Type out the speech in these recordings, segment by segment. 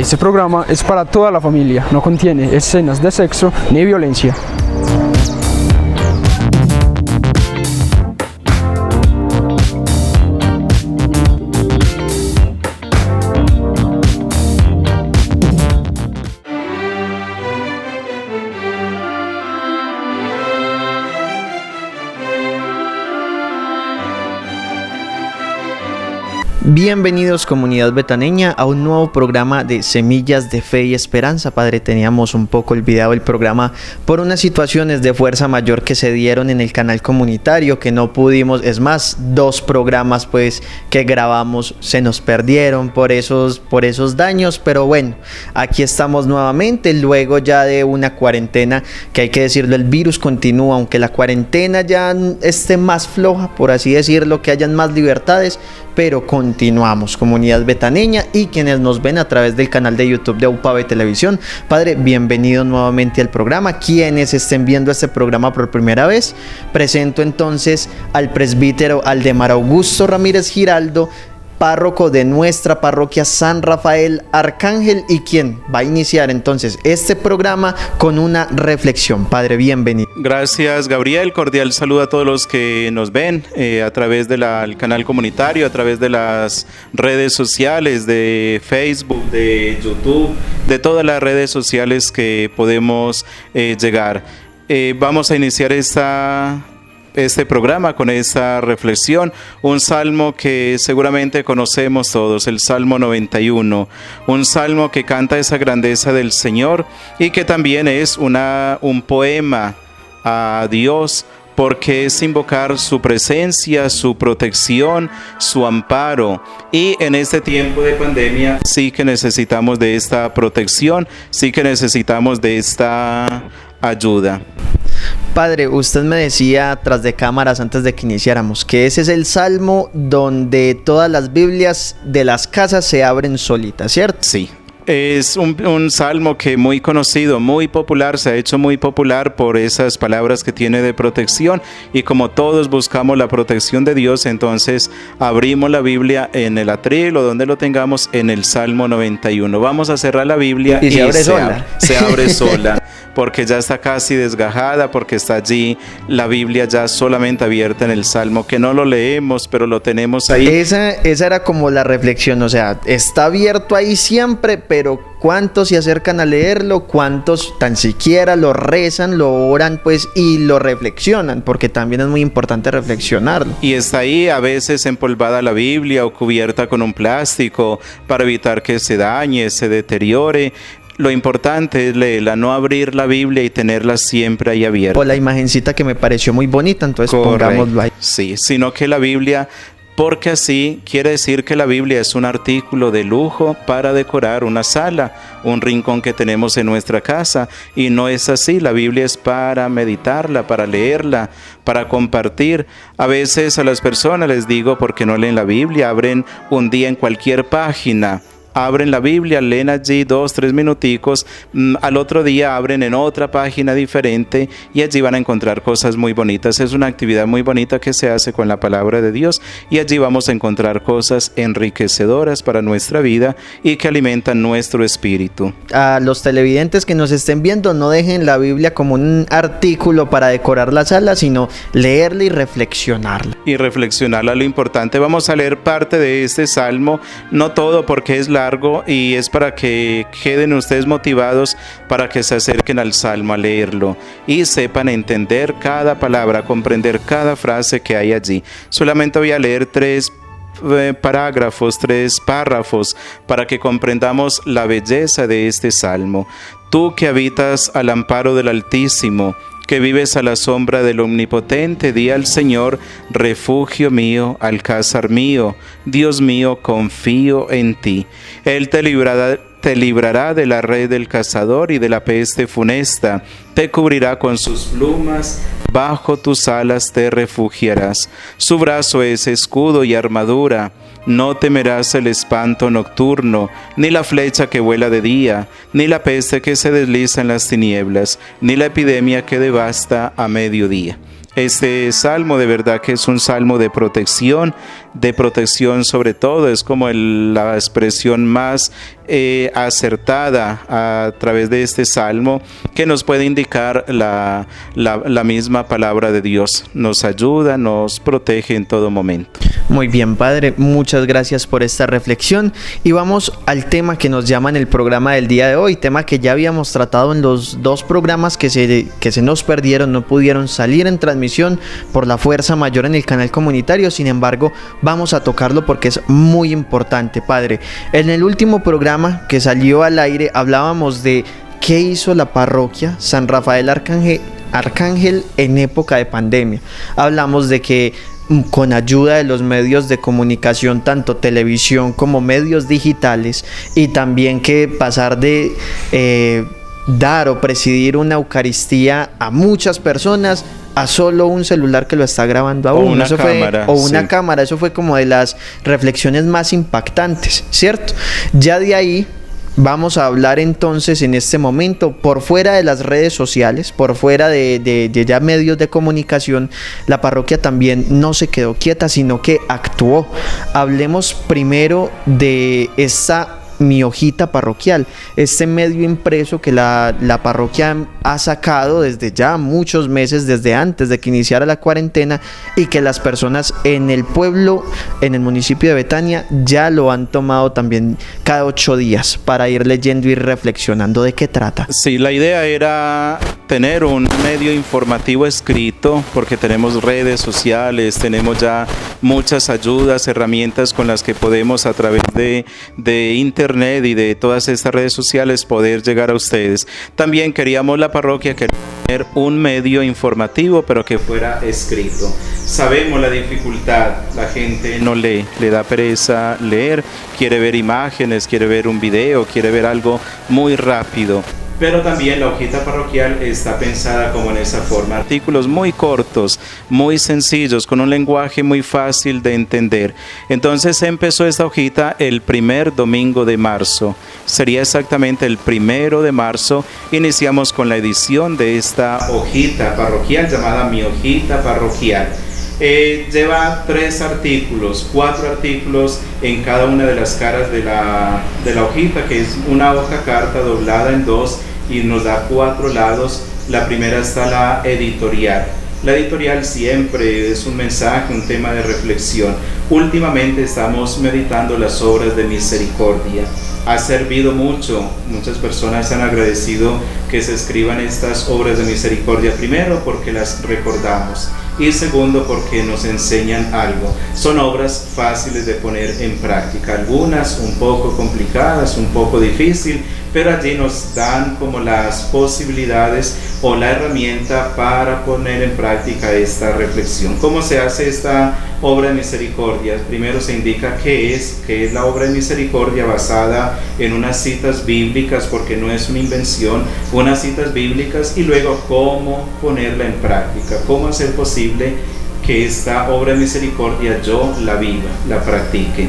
Este programa es para toda la familia, no contiene escenas de sexo ni violencia. Bienvenidos, comunidad betaneña, a un nuevo programa de Semillas de Fe y Esperanza. Padre, teníamos un poco olvidado el programa por unas situaciones de fuerza mayor que se dieron en el canal comunitario, que no pudimos, es más, 2 programas pues que grabamos se nos perdieron por esos daños, pero bueno, aquí estamos nuevamente, luego ya de una cuarentena, que hay que decirlo, el virus continúa, aunque la cuarentena ya esté más floja, por así decirlo, que hayan más libertades, pero continuamos, comunidad betaneña y quienes nos ven a través del canal de YouTube de UPAV Televisión. Padre, bienvenido nuevamente al programa. Quienes estén viendo este programa por primera vez, presento entonces al presbítero Aldemar Augusto Ramírez Giraldo, párroco de nuestra parroquia San Rafael Arcángel, y quien va a iniciar entonces este programa con una reflexión. Padre, bienvenido. Gracias, Gabriel. Cordial saludo a todos los que nos ven a través del canal comunitario, a través de las redes sociales, de Facebook, de YouTube, de todas las redes sociales que podemos llegar. Vamos a iniciar este programa con esta reflexión, un salmo que seguramente conocemos todos, el Salmo 91, un salmo que canta esa grandeza del Señor y que también es un poema a Dios, porque es invocar su presencia, su protección, su amparo. Y en este tiempo de pandemia sí que necesitamos de esta protección, sí que necesitamos de esta ayuda. Padre, usted me decía tras de cámaras antes de que iniciáramos que ese es el salmo donde todas las Biblias de las casas se abren solitas, ¿cierto? Sí. Es un salmo que muy conocido, muy popular, se ha hecho muy popular por esas palabras que tiene de protección, y como todos buscamos la protección de Dios, entonces abrimos la Biblia en el atril o donde lo tengamos en el Salmo 91. Vamos a cerrar la Biblia y se abre sola. Se abre sola, porque ya está casi desgajada, porque está allí la Biblia ya solamente abierta en el Salmo, que no lo leemos, pero lo tenemos ahí. Esa era como la reflexión, o sea, está abierto ahí siempre, pero ¿cuántos se acercan a leerlo? ¿Cuántos tan siquiera lo rezan, lo oran pues y lo reflexionan? Porque también es muy importante reflexionarlo. Y está ahí a veces empolvada la Biblia o cubierta con un plástico para evitar que se dañe, se deteriore. Lo importante es leerla, no abrir la Biblia y tenerla siempre ahí abierta. O la imagencita que me pareció muy bonita, entonces pongámoslo ahí. Sí, sino que la Biblia, porque así quiere decir que la Biblia es un artículo de lujo para decorar una sala, un rincón que tenemos en nuestra casa, y no es así. La Biblia es para meditarla, para leerla, para compartir. A veces a las personas les digo, ¿por qué no leen la Biblia? Abren un día en cualquier página, abren la Biblia, leen allí 2-3 minuticos, al otro día abren en otra página diferente y allí van a encontrar cosas muy bonitas. Es una actividad muy bonita que se hace con la palabra de Dios, y allí vamos a encontrar cosas enriquecedoras para nuestra vida y que alimentan nuestro espíritu. A los televidentes que nos estén viendo, no dejen la Biblia como un artículo para decorar la sala, sino leerla y reflexionarla. Y reflexionarla, lo importante. Vamos a leer parte de este salmo, no todo porque es largo, y es para que queden ustedes motivados para que se acerquen al salmo a leerlo y sepan entender cada palabra, comprender cada frase que hay allí. Solamente voy a leer 3 párrafos para que comprendamos la belleza de este salmo. Tú que habitas al amparo del Altísimo, que vives a la sombra del Omnipotente, di al Señor: refugio mío, alcázar mío, Dios mío, confío en ti. Él te librará de la red del cazador y de la peste funesta. Te cubrirá con sus plumas, bajo tus alas te refugiarás. Su brazo es escudo y armadura. no temerás el espanto nocturno, ni la flecha que vuela de día, ni la peste que se desliza en las tinieblas, ni la epidemia que devasta a mediodía. Este salmo de verdad que es un salmo de protección sobre todo, es como la expresión más acertada a través de este salmo que nos puede indicar la misma palabra de Dios. Nos ayuda, nos protege en todo momento. Muy bien, Padre, muchas gracias por esta reflexión y vamos al tema que nos llama en el programa del día de hoy, tema que ya habíamos tratado en los 2 programas que se nos perdieron, no pudieron salir en transmisión por la fuerza mayor en el canal comunitario. Sin embargo, vamos a tocarlo porque es muy importante, Padre. En el último programa que salió al aire hablábamos de qué hizo la parroquia San Rafael Arcángel en época de pandemia. Hablamos de que con ayuda de los medios de comunicación, tanto televisión como medios digitales, y también que pasar de dar o presidir una Eucaristía a muchas personas a solo un celular que lo está grabando a uno, una cámara, eso fue como de las reflexiones más impactantes, ¿cierto? Ya de ahí vamos a hablar entonces en este momento, por fuera de las redes sociales, por fuera de ya medios de comunicación, la parroquia también no se quedó quieta, sino que actuó. Hablemos primero de esta Mi Hojita Parroquial, este medio impreso que la parroquia ha sacado desde ya muchos meses, desde antes de que iniciara la cuarentena, y que las personas en el pueblo, en el municipio de Betania, ya lo han tomado también cada 8 días para ir leyendo y reflexionando. ¿De qué trata? Sí, la idea era tener un medio informativo escrito, porque tenemos redes sociales, tenemos ya muchas ayudas, herramientas con las que podemos a través de internet y de todas estas redes sociales poder llegar a ustedes. También queríamos la parroquia tener un medio informativo, pero que fuera escrito. Sabemos la dificultad, la gente no lee, le da pereza leer, quiere ver imágenes, quiere ver un video, quiere ver algo muy rápido. Pero también la hojita parroquial está pensada como en esa forma. Artículos muy cortos, muy sencillos, con un lenguaje muy fácil de entender. Entonces empezó esta hojita el primer domingo de marzo. Sería exactamente el 1 de marzo. Iniciamos con la edición de esta hojita parroquial llamada Mi Hojita Parroquial. Lleva 4 artículos en cada una de las caras de la hojita, que es una hoja carta doblada en 2 y nos da 4 lados. La primera está la editorial. La editorial siempre es un mensaje, un tema de reflexión. Últimamente estamos meditando las obras de misericordia. Ha servido mucho, muchas personas han agradecido que se escriban estas obras de misericordia, primero porque las recordamos y segundo porque nos enseñan algo. Son obras fáciles de poner en práctica, algunas un poco complicadas, un poco difícil, pero allí nos dan como las posibilidades o la herramienta para poner en práctica esta reflexión. ¿Cómo se hace esta obra de misericordia? Primero se indica qué es la obra de misericordia, basada en unas citas bíblicas, porque no es una invención, unas citas bíblicas, y luego cómo ponerla en práctica, cómo hacer posible que esta obra de misericordia yo la viva, la practique.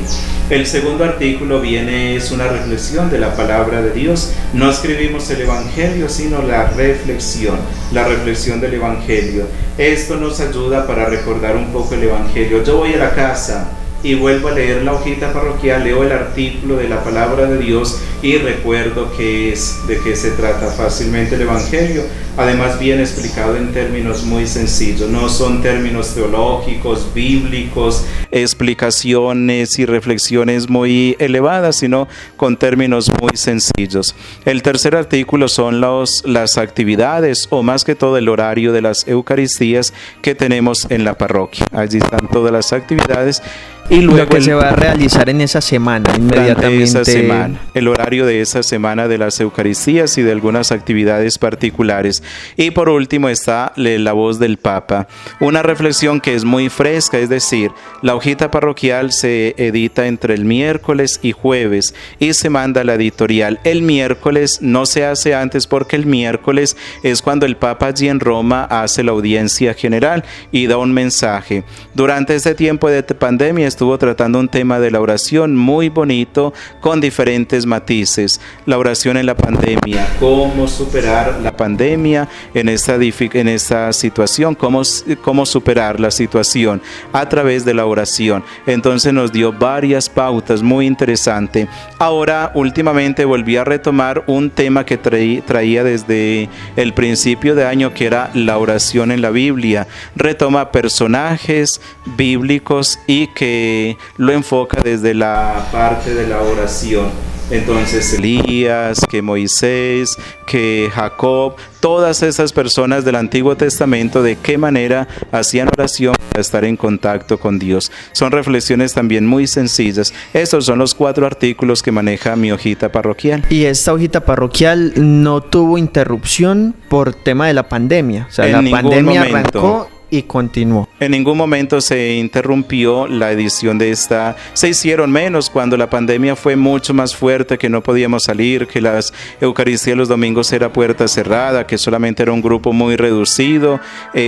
El segundo artículo es una reflexión de la palabra de Dios. No escribimos el Evangelio, sino la reflexión del Evangelio. Esto nos ayuda para recordar un poco el Evangelio. Yo voy a la casa y vuelvo a leer la hojita parroquial, leo el artículo de la palabra de Dios y recuerdo de qué se trata fácilmente el Evangelio. Además, bien explicado en términos muy sencillos, no son términos teológicos, bíblicos, explicaciones y reflexiones muy elevadas, sino con términos muy sencillos. El tercer artículo son las actividades, o más que todo el horario de las Eucaristías que tenemos en la parroquia. Allí están todas las actividades. Y luego lo que se va a realizar en esa semana, inmediatamente. Esa semana, el horario de esa semana de las Eucaristías y de algunas actividades particulares. Y por último está la voz del Papa, una reflexión que es muy fresca, es decir, la hojita parroquial se edita entre el miércoles y jueves y se manda a la editorial. El miércoles no se hace antes porque el miércoles es cuando el Papa allí en Roma hace la audiencia general y da un mensaje. Durante este tiempo de pandemia estuvo tratando un tema de la oración muy bonito con diferentes matices. La oración en la pandemia, cómo superar la pandemia en esta situación, cómo superar la situación a través de la oración. Entonces nos dio varias pautas muy interesantes. Ahora últimamente volví a retomar un tema que traía desde el principio de año, que era la oración en la Biblia. Retoma personajes bíblicos y que lo enfoca desde la parte de la oración. Entonces Elías, que Moisés, que Jacob, todas esas personas del Antiguo Testamento, de qué manera hacían oración para estar en contacto con Dios. Son reflexiones también muy sencillas. Estos son los 4 artículos que maneja mi hojita parroquial. Y esta hojita parroquial no tuvo interrupción por tema de la pandemia. O sea, la pandemia arrancó y continuó. En ningún momento se interrumpió la edición de esta. Se hicieron menos cuando la pandemia fue mucho más fuerte, que no podíamos salir, que las Eucaristías los domingos era puerta cerrada, que solamente era un grupo muy reducido,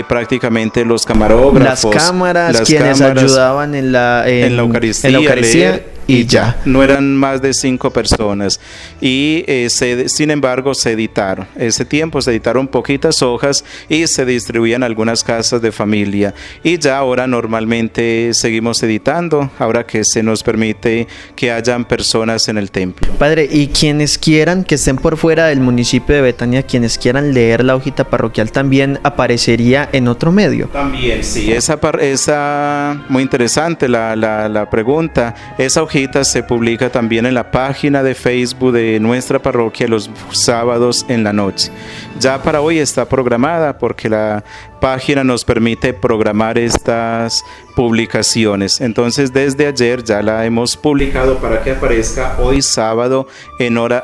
prácticamente los camarógrafos, las cámaras quienes ayudaban en la Eucaristía. Y ya. No eran más de 5 personas. Y sin embargo se editaron. Ese tiempo se editaron poquitas hojas y se distribuían a algunas casas de familia. Y ya ahora normalmente seguimos editando, ahora que se nos permite que hayan personas en el templo. Padre, y quienes quieran, que estén por fuera del municipio de Betania, quienes quieran leer la hojita parroquial, ¿también aparecería en otro medio? También, sí. Esa muy interesante la pregunta. Esa hojita se publica también en la página de Facebook de nuestra parroquia los sábados en la noche. Ya para hoy está programada porque la página nos permite programar estas publicaciones. Entonces desde ayer ya la hemos publicado para que aparezca hoy sábado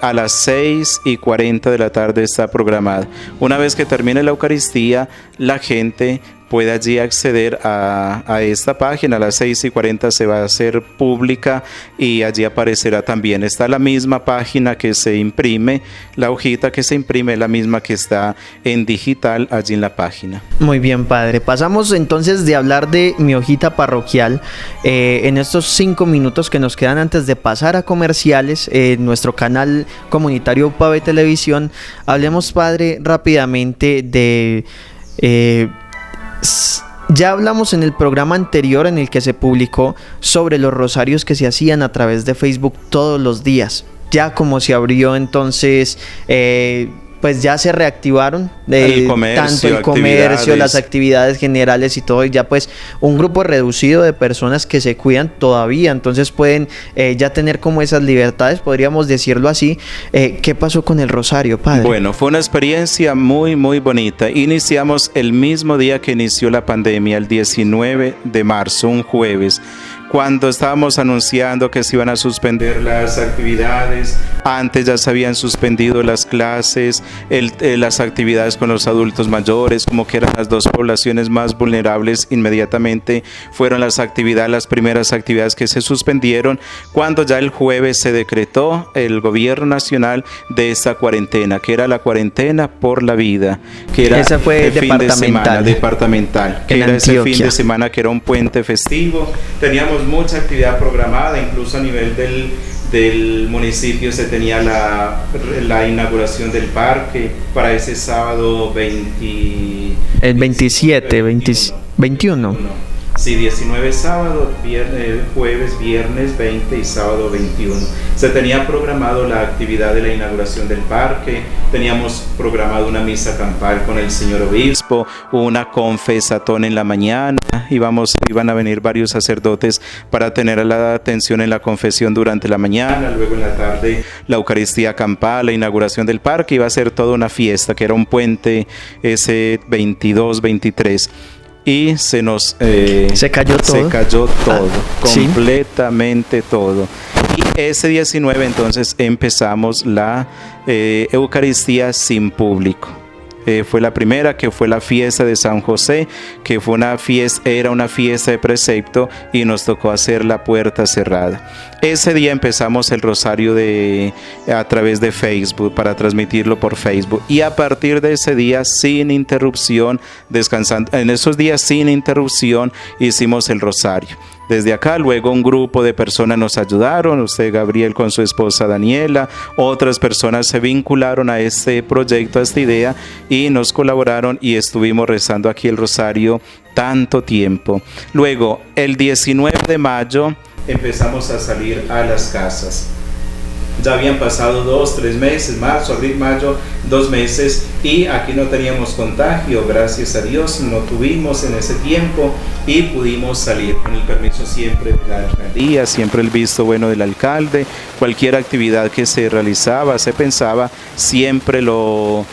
a las 6:40 de la tarde está programada. Una vez que termine la Eucaristía, la gente puede allí acceder a esta página. A las 6:40 se va a hacer pública y allí aparecerá también. Está la misma página que se imprime, la hojita que se imprime es la misma que está en digital allí en la página. Muy bien, Padre. Pasamos entonces de hablar de mi hojita parroquial en estos 5 minutos que nos quedan antes de pasar a comerciales en nuestro canal comunitario UPAV Televisión. Hablemos, Padre, rápidamente de... Ya hablamos en el programa anterior en el que se publicó sobre los rosarios que se hacían a través de Facebook todos los días. Ya como se abrió entonces, pues ya se reactivaron tanto el comercio, las actividades generales y todo, y ya pues un grupo reducido de personas que se cuidan todavía, entonces pueden ya tener como esas libertades, podríamos decirlo así. ¿Qué pasó con el rosario, Padre? Bueno, fue una experiencia muy muy bonita. Iniciamos el mismo día que inició la pandemia, el 19 de marzo, un jueves, cuando estábamos anunciando que se iban a suspender las actividades. Antes ya se habían suspendido las clases, las actividades con los adultos mayores, como que eran las 2 poblaciones más vulnerables. Inmediatamente fueron las primeras actividades que se suspendieron, cuando ya el jueves se decretó el gobierno nacional de esta cuarentena, que era la cuarentena por la vida, que era esa fue el fin de semana departamental, que era ese fin de semana que era un puente festivo. Teníamos mucha actividad programada, incluso a nivel del municipio se tenía la inauguración del parque para ese sábado 21. Sí, 19 sábado, jueves, viernes 20 y sábado 21. Se tenía programado la actividad de la inauguración del parque, teníamos programado una misa campal con el señor obispo, una confesatón en la mañana, iban a venir varios sacerdotes para tener la atención en la confesión durante la mañana, luego en la tarde la Eucaristía campal, la inauguración del parque, iba a ser toda una fiesta, que era un puente ese 22-23. Y se cayó todo, completamente todo. Y ese 19 entonces empezamos la Eucaristía sin público. fue la primera, que fue la fiesta de San José, que fue era una fiesta de precepto y nos tocó hacer la puerta cerrada. Ese día empezamos el rosario a través de Facebook, para transmitirlo por Facebook, y a partir de ese día, sin interrupción, descansando en esos días sin interrupción, hicimos el rosario. Desde acá, luego un grupo de personas nos ayudaron, usted Gabriel con su esposa Daniela, otras personas se vincularon a este proyecto, a esta idea, y nos colaboraron y estuvimos rezando aquí el rosario tanto tiempo. Luego, el 19 de mayo, empezamos a salir a las casas. Ya habían pasado 2, 3 meses, marzo, abril, mayo, 2 meses, y aquí no teníamos contagio, gracias a Dios, no tuvimos en ese tiempo y pudimos salir con el permiso siempre de la alcaldía, siempre el visto bueno del alcalde. Cualquier actividad que se realizaba, se pensaba, siempre lo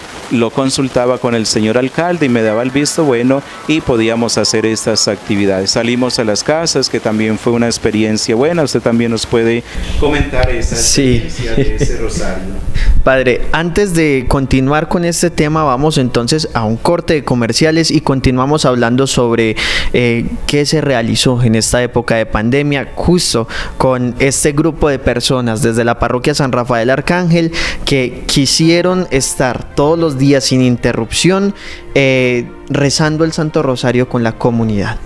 consultaba con el señor alcalde y me daba el visto bueno y podíamos hacer estas actividades. Salimos a las casas, que también fue una experiencia buena. Usted también nos puede comentar esa experiencia de ese rosario. Padre, antes de continuar con este tema, vamos entonces a un corte de comerciales y continuamos hablando sobre qué se realizó en esta época de pandemia, justo con este grupo de personas desde la parroquia San Rafael Arcángel que quisieron estar todos los días sin interrupción rezando el Santo Rosario con la comunidad.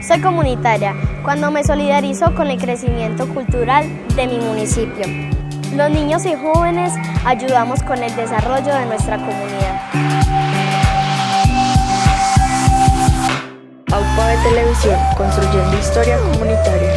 Soy comunitaria cuando me solidarizo con el crecimiento cultural de mi municipio. Los niños y jóvenes ayudamos con el desarrollo de nuestra comunidad. AUPA de Televisión, construyendo historia comunitaria.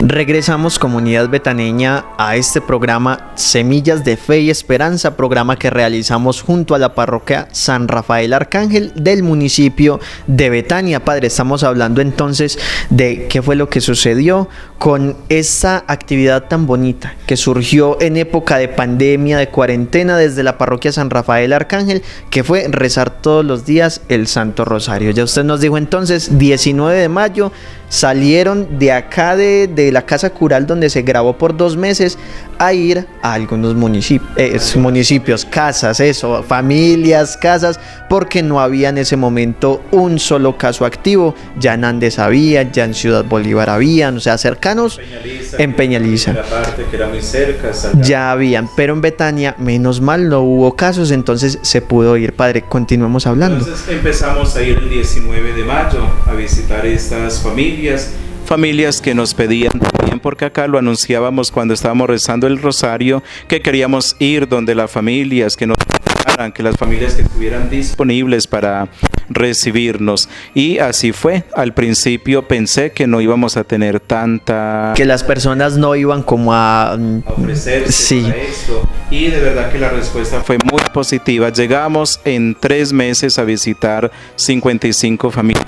Regresamos, comunidad betaneña, a este programa Semillas de Fe y Esperanza, programa que realizamos junto a la parroquia San Rafael Arcángel del municipio de Betania. Padre, estamos hablando entonces de qué fue lo que sucedió con esta actividad tan bonita que surgió en época de pandemia, de cuarentena, desde la parroquia San Rafael Arcángel, que fue rezar todos los días el Santo Rosario. Ya usted nos dijo entonces, 19 de mayo, salieron de acá de la casa cural donde se grabó por 2 meses a ir a algunos municipios, casas, familias, casas, porque no había en ese momento un solo caso activo. Ya en Andes había, ya en Ciudad Bolívar habían, o sea, cercanos en Peñaliza, la parte que era muy cerca, ya habían, pero en Betania, menos mal, no hubo casos, entonces se pudo ir. Padre, continuemos hablando. Entonces empezamos a ir el 19 de mayo a visitar estas familias que nos pedían también, porque acá lo anunciábamos cuando estábamos rezando el rosario, que queríamos ir donde las familias, que nos ayudaran, que las familias que estuvieran disponibles para recibirnos, y así fue. Al principio pensé que no íbamos a tener que las personas no iban como a ofrecerse para esto, y de verdad que la respuesta fue muy positiva. Llegamos en 3 meses a visitar 55 familias.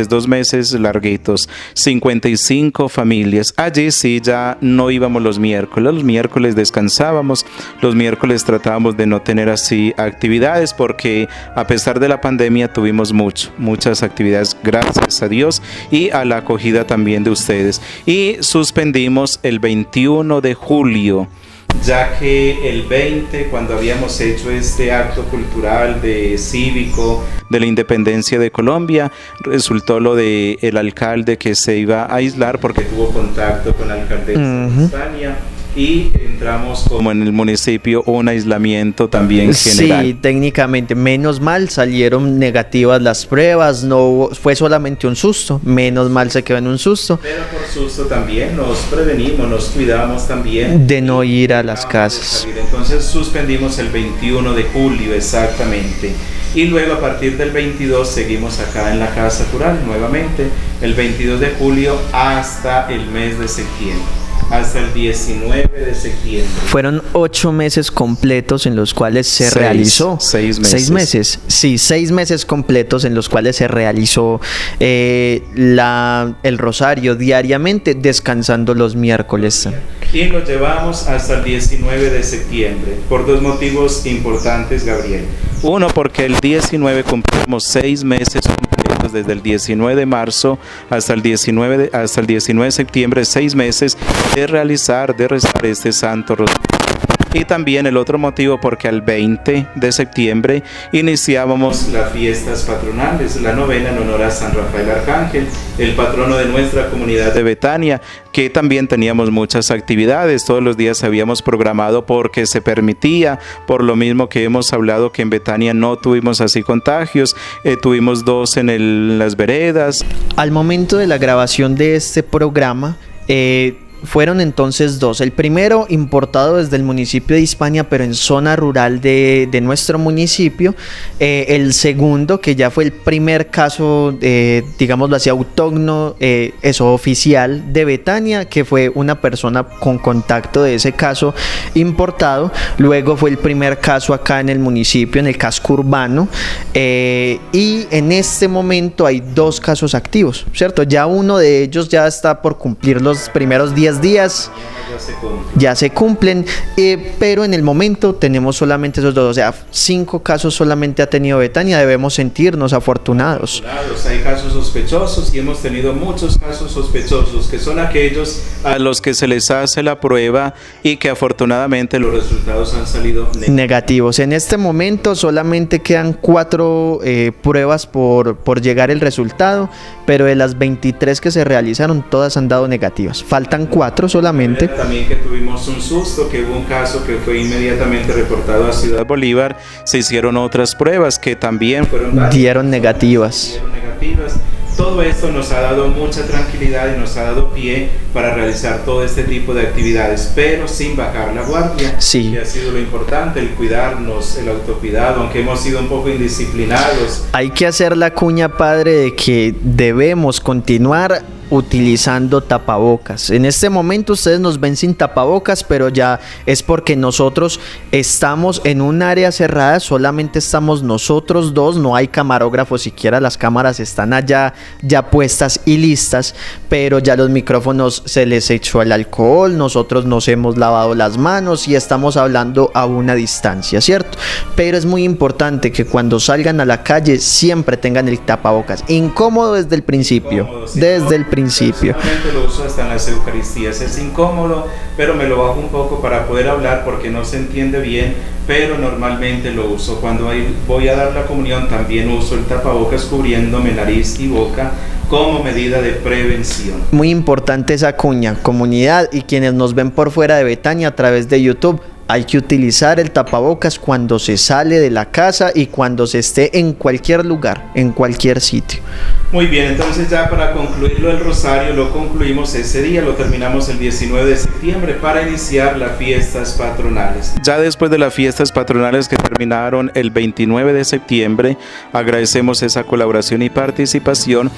2 meses larguitos, 55 familias. Allí sí ya no íbamos los miércoles descansábamos, los miércoles tratábamos de no tener así actividades, porque a pesar de la pandemia tuvimos muchas actividades, gracias a Dios y a la acogida también de ustedes. Y suspendimos el 21 de julio, ya que el 20, cuando habíamos hecho este acto cultural cívico de la independencia de Colombia, resultó lo de el alcalde que se iba a aislar porque tuvo contacto con la alcaldesa de España, y entramos como en el municipio un aislamiento también general. Sí, técnicamente, menos mal salieron negativas las pruebas, fue solamente un susto, menos mal se quedó en un susto. Pero por susto también nos prevenimos, nos cuidamos también de no ir a las casas. Entonces suspendimos el 21 de julio exactamente. Y luego a partir del 22 seguimos acá en la casa cural nuevamente, el 22 de julio hasta el mes de septiembre. hasta el 19 de septiembre. Fueron 8 meses completos en los cuales se realizó. 6 meses. 6 meses. Sí, 6 meses completos en los cuales se realizó el rosario diariamente, descansando los miércoles. Y lo llevamos hasta el 19 de septiembre, por 2 motivos importantes, Gabriel. Uno, porque el 19 cumplimos 6 meses completos, desde el 19 de marzo hasta el 19 de septiembre, 6 meses de rezar este Santo Rosario. Y también el otro motivo porque al 20 de septiembre iniciábamos las fiestas patronales, la novena en honor a San Rafael Arcángel, el patrono de nuestra comunidad de Betania, que también teníamos muchas actividades, todos los días habíamos programado porque se permitía, por lo mismo que hemos hablado que en Betania no tuvimos así contagios, tuvimos 2 en las veredas. Al momento de la grabación de este programa, fueron entonces 2. El primero importado desde el municipio de Hispania, pero en zona rural de nuestro municipio. El segundo, que ya fue el primer caso, digámoslo así, autóctono, oficial de Betania, que fue una persona con contacto de ese caso importado. Luego fue el primer caso acá en el municipio, en el casco urbano. Y en este momento hay 2 casos activos, ¿cierto? Ya uno de ellos ya está por cumplir los primeros 10 días, ya se cumplen, pero en el momento tenemos solamente esos 2, o sea, 5 casos solamente ha tenido Betania. Debemos sentirnos afortunados. Hay casos sospechosos y hemos tenido muchos casos sospechosos, que son aquellos a los que se les hace la prueba y que afortunadamente los resultados han salido negativos. En este momento solamente quedan 4 pruebas por llegar el resultado, pero de las 23 que se realizaron, todas han dado negativas. Faltan 4 solamente. También que tuvimos un susto, que hubo un caso que fue inmediatamente reportado a Ciudad Bolívar. Se hicieron otras pruebas que también dieron negativas. Todo esto nos ha dado mucha tranquilidad y nos ha dado pie para realizar todo este tipo de actividades, pero sin bajar la guardia. Sí. Que ha sido lo importante, el cuidarnos, el autocuidado, aunque hemos sido un poco indisciplinados. Hay que hacer la cuña, padre, de que debemos continuar utilizando tapabocas. En este momento ustedes nos ven sin tapabocas, pero ya es porque nosotros estamos en un área cerrada, solamente estamos nosotros 2, no hay camarógrafo siquiera, las cámaras están allá ya puestas y listas, pero ya los micrófonos se les echó el alcohol, nosotros nos hemos lavado las manos y estamos hablando a una distancia, ¿cierto? Pero es muy importante que cuando salgan a la calle siempre tengan el tapabocas. Incómodo desde el principio, desde el principio. Personalmente lo uso hasta en las Eucaristías, es incómodo, pero me lo bajo un poco para poder hablar porque no se entiende bien, pero normalmente lo uso. Cuando voy a dar la comunión también uso el tapabocas cubriéndome nariz y boca como medida de prevención. Muy importante esa cuña, comunidad y quienes nos ven por fuera de Betania a través de YouTube. Hay que utilizar el tapabocas cuando se sale de la casa y cuando se esté en cualquier lugar, en cualquier sitio. Muy bien, entonces ya para concluirlo el rosario lo concluimos ese día, lo terminamos el 19 de septiembre para iniciar las fiestas patronales. Ya después de las fiestas patronales que terminaron el 29 de septiembre, agradecemos esa colaboración y participación,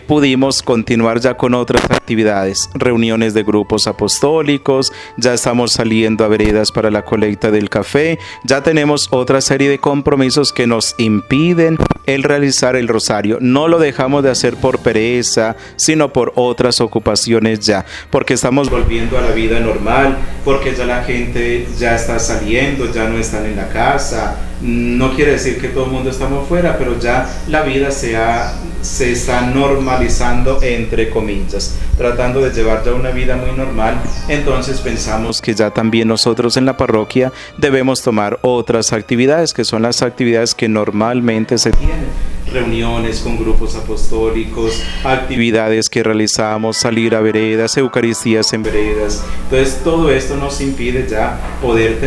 pudimos continuar ya con otras actividades, reuniones de grupos apostólicos, ya estamos saliendo a veredas para la colecta del café, ya tenemos otra serie de compromisos que nos impiden el realizar el rosario. No lo dejamos de hacer por pereza, sino por otras ocupaciones ya, porque estamos volviendo a la vida normal, porque ya la gente ya está saliendo, ya no están en la casa. No quiere decir que todo el mundo estamos fuera, pero ya la vida se está normalizando, entre comillas, tratando de llevar ya una vida muy normal. Entonces pensamos que ya también nosotros en la parroquia debemos tomar otras actividades, que son las actividades que normalmente se tienen. Reuniones con grupos apostólicos, actividades que realizamos, salir a veredas, eucaristías en veredas. Entonces todo esto nos impide ya poder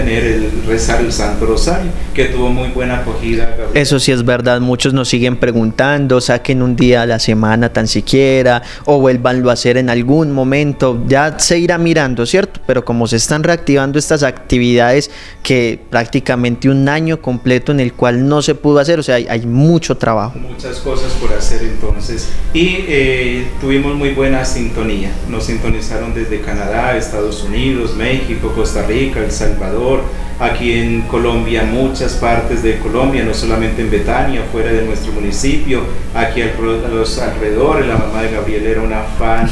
rezar el Santo Rosario, que tuvo muy buena acogida, Gabriel. Eso sí es verdad, muchos nos siguen preguntando, saquen un día a la semana tan siquiera, o vuélvanlo a hacer en algún momento, ya se irá mirando, ¿cierto? Pero como se están reactivando estas actividades que prácticamente un año completo en el cual no se pudo hacer, o sea, hay mucho trabajo, muchas cosas por hacer entonces. Y tuvimos muy buena sintonía. Nos sintonizaron desde Canadá, Estados Unidos, México, Costa Rica, El Salvador, aquí en Colombia, muchas partes de Colombia, no solamente en Betania, fuera de nuestro municipio, aquí a los alrededores. La mamá de Gabriel era una fan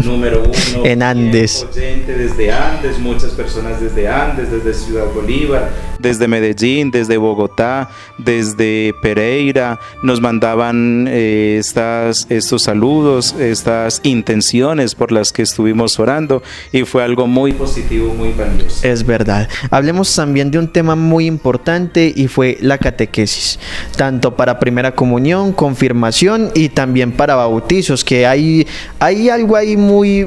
número uno en Andes, oyente desde Andes, muchas personas desde Andes, desde Ciudad Bolívar, desde Medellín, desde Bogotá, desde Pereira. Nos mandaban estos saludos, estas intenciones por las que estuvimos orando, y fue algo muy positivo, muy valioso. Es verdad. Hablemos también de un tema muy importante, y fue la catequesis, tanto para primera comunión, confirmación y también para bautizos, que hay algo ahí muy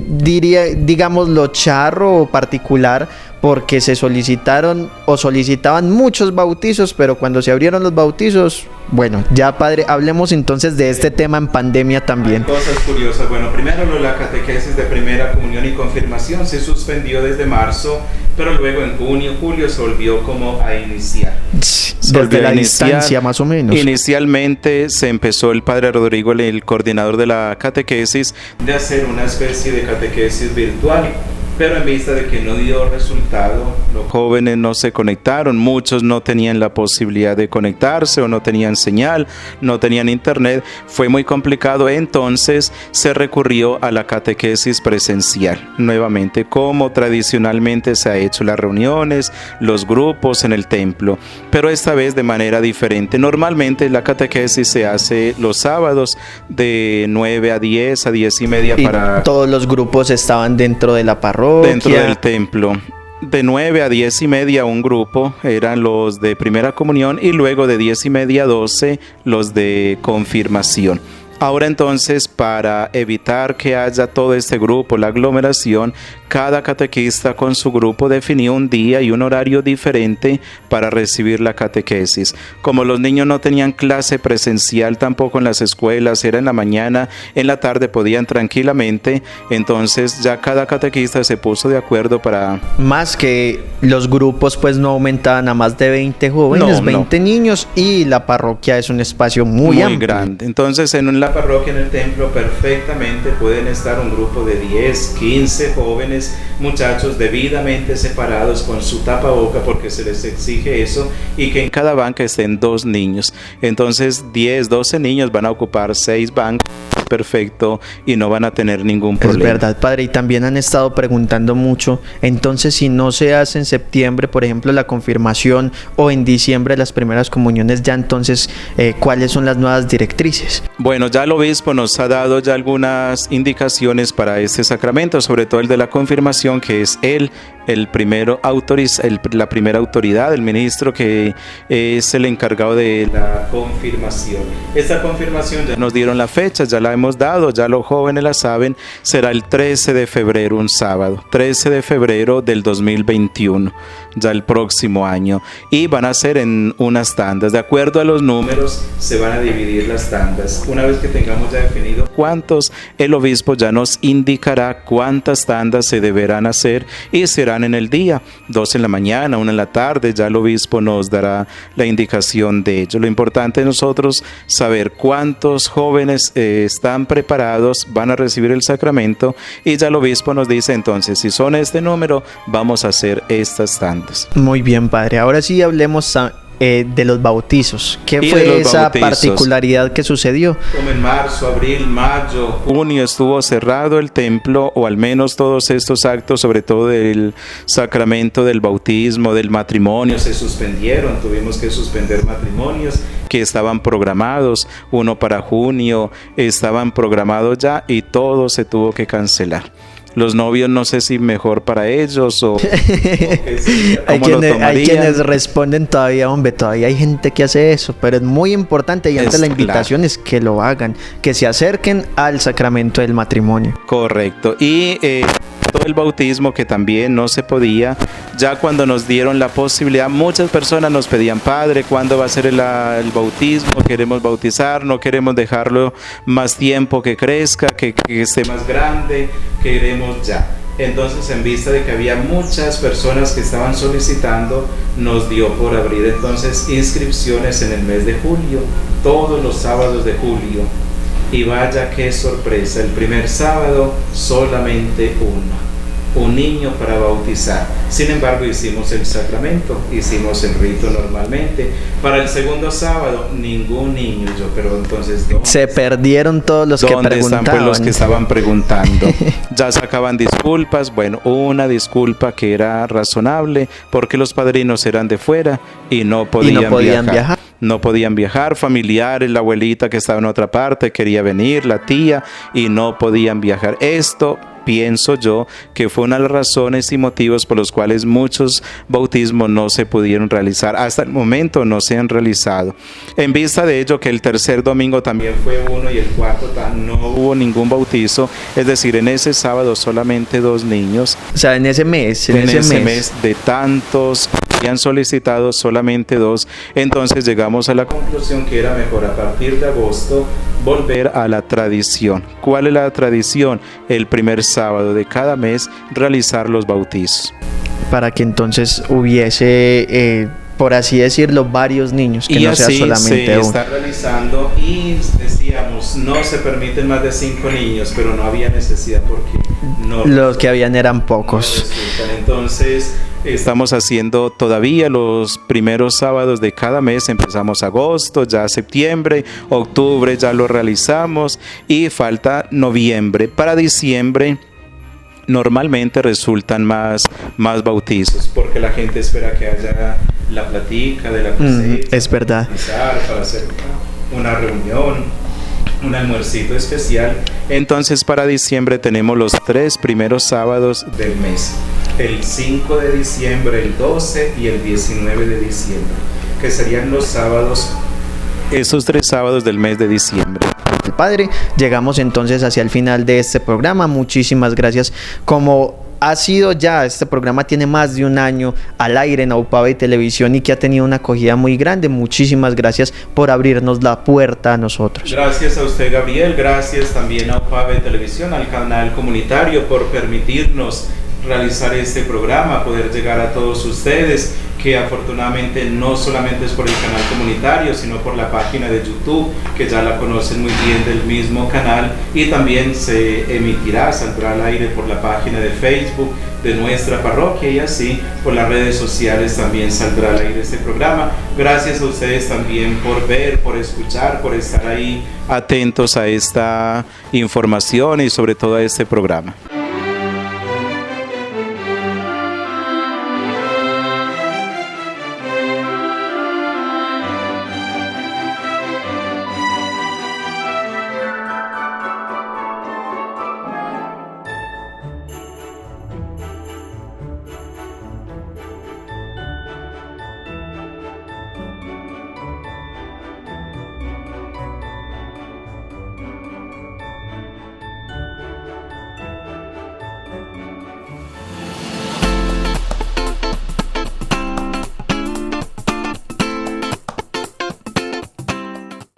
digámoslo charro o particular, porque se solicitaban muchos bautizos, pero cuando se abrieron los bautizos, bueno, ya padre, hablemos entonces de este tema en pandemia también. Hay cosas curiosas. Bueno, primero la catequesis de primera comunión y confirmación se suspendió desde marzo, pero luego en junio, julio se volvió como a iniciar. Desde la distancia más o menos. Inicialmente se empezó el padre Rodrigo, el coordinador de la catequesis, de hacer una especie de catequesis virtual. Pero en vista de que no dio resultado, los jóvenes no se conectaron, muchos no tenían la posibilidad de conectarse o no tenían señal, no tenían internet, fue muy complicado. Entonces se recurrió a la catequesis presencial, nuevamente, como tradicionalmente se ha hecho las reuniones, los grupos en el templo, pero esta vez de manera diferente. Normalmente la catequesis se hace los sábados de 9 a 10, a 10 y media. Y todos los grupos estaban dentro de la parroquia. Dentro del templo. De 9 a 10 y media un grupo eran los de primera comunión, y luego de 10 y media a 12 los de confirmación. Ahora entonces, para evitar que haya todo este grupo, la aglomeración, cada catequista con su grupo definió un día y un horario diferente para recibir la catequesis. Como los niños no tenían clase presencial tampoco en las escuelas, era en la mañana, en la tarde podían tranquilamente, entonces ya cada catequista se puso de acuerdo para... Más que los grupos pues no aumentaban a más de 20 jóvenes, 20 niños, y la parroquia es un espacio muy amplio. Grande. Entonces en la parroquia, en el templo, perfectamente pueden estar un grupo de 10, 15 jóvenes, muchachos debidamente separados con su tapaboca, porque se les exige eso, y que en cada banca estén 2 niños. Entonces 10, 12 niños van a ocupar 6 bancas, perfecto, y no van a tener ningún problema. Es verdad, padre, y también han estado preguntando mucho, entonces si no se hace en septiembre, por ejemplo, la confirmación, o en diciembre las primeras comuniones, ya entonces, ¿cuáles son las nuevas directrices? Bueno, ya el obispo nos ha dado ya algunas indicaciones para este sacramento, sobre todo el de la confirmación, que es la primera autoridad, el ministro que es el encargado de la confirmación. Esta confirmación ya nos dieron la fecha, ya la hemos dado, ya los jóvenes la saben, será el 13 de febrero, un sábado, 13 de febrero del 2021, ya el próximo año, y van a ser en unas tandas, de acuerdo a los números se van a dividir las tandas. Una vez que tengamos ya definido cuántos, el obispo ya nos indicará cuántas tandas se deberán hacer, y serán en el día, 2 en la mañana, 1 en la tarde, ya el obispo nos dará la indicación de ello. Lo importante es nosotros saber cuántos jóvenes están preparados, van a recibir el sacramento, y ya el obispo nos dice entonces, si son este número, vamos a hacer estas tandas. Muy bien, padre, ahora sí hablemos de los bautizos. ¿Qué fue esa particularidad que sucedió? Como en marzo, abril, mayo, junio estuvo cerrado el templo, o al menos todos estos actos, sobre todo del sacramento del bautismo, del matrimonio, se suspendieron. Tuvimos que suspender matrimonios que estaban programados, uno para junio, estaban programados ya, y todo se tuvo que cancelar. Los novios, no sé si mejor para ellos o hay quienes responden todavía, hombre, todavía hay gente que hace eso, pero es muy importante, y antes la invitación es que lo hagan, que se acerquen al sacramento del matrimonio. Correcto. Y todo el bautismo, que también no se podía, ya cuando nos dieron la posibilidad, muchas personas nos pedían, padre, ¿cuándo va a ser el bautismo? Queremos bautizar, no queremos dejarlo más tiempo, que crezca, que esté más grande, queremos ya. Entonces, en vista de que había muchas personas que estaban solicitando, nos dio por abrir entonces inscripciones en el mes de julio. todos los sábados de julio. Y vaya qué sorpresa, el primer sábado solamente un niño para bautizar. Sin embargo, hicimos el sacramento, hicimos el rito normalmente. Para el segundo sábado, ningún niño. Pero entonces, ¿dónde se perdieron todos los que preguntaban? ¿Dónde están pues los que estaban preguntando? Ya sacaban disculpas. Bueno, una disculpa que era razonable porque los padrinos eran de fuera y no podían viajar. No podían viajar, familiares, la abuelita que estaba en otra parte quería venir, la tía, y no podían viajar. Esto pienso yo que fue una de las razones y motivos por los cuales muchos bautismos no se pudieron realizar. Hasta el momento no se han realizado. En vista de ello, que el tercer domingo también fue uno y el cuarto no hubo ningún bautizo, es decir, en ese sábado solamente 2 niños. O sea, en ese mes De tantos que han solicitado, solamente 2. Entonces llegamos a la conclusión que era mejor a partir de agosto volver a la tradición. ¿Cuál es la tradición? El primer sábado de cada mes realizar los bautizos. Para que entonces hubiese, por así decirlo, varios niños, que y no sea solamente se uno. Está realizando y decíamos, no se permiten más de 5 niños, pero no había necesidad porque los que habían eran pocos. Entonces estamos haciendo todavía los primeros sábados de cada mes. Empezamos agosto, ya septiembre, octubre ya lo realizamos y falta noviembre. Para diciembre normalmente resultan más bautizos porque la gente espera que haya la platica de la cosecha. Es verdad. Para hacer una reunión, un almuercito especial. Entonces para diciembre tenemos los 3 primeros sábados del mes. El 5 de diciembre, el 12 y el 19 de diciembre, que serían los sábados, esos 3 sábados del mes de diciembre. Padre, llegamos entonces hacia el final de este programa. Muchísimas gracias. Como ha sido ya, este programa tiene más de un año al aire en Aupave Televisión y que ha tenido una acogida muy grande. Muchísimas gracias por abrirnos la puerta a nosotros. Gracias a usted, Gabriel. Gracias también a Aupave Televisión, al canal comunitario, por permitirnos realizar este programa, poder llegar a todos ustedes, que afortunadamente no solamente es por el canal comunitario, sino por la página de YouTube, que ya la conocen muy bien del mismo canal, y también se emitirá, saldrá al aire por la página de Facebook de nuestra parroquia, y así por las redes sociales también saldrá al aire este programa. Gracias a ustedes también por ver, por escuchar, por estar ahí atentos a esta información y sobre todo a este programa.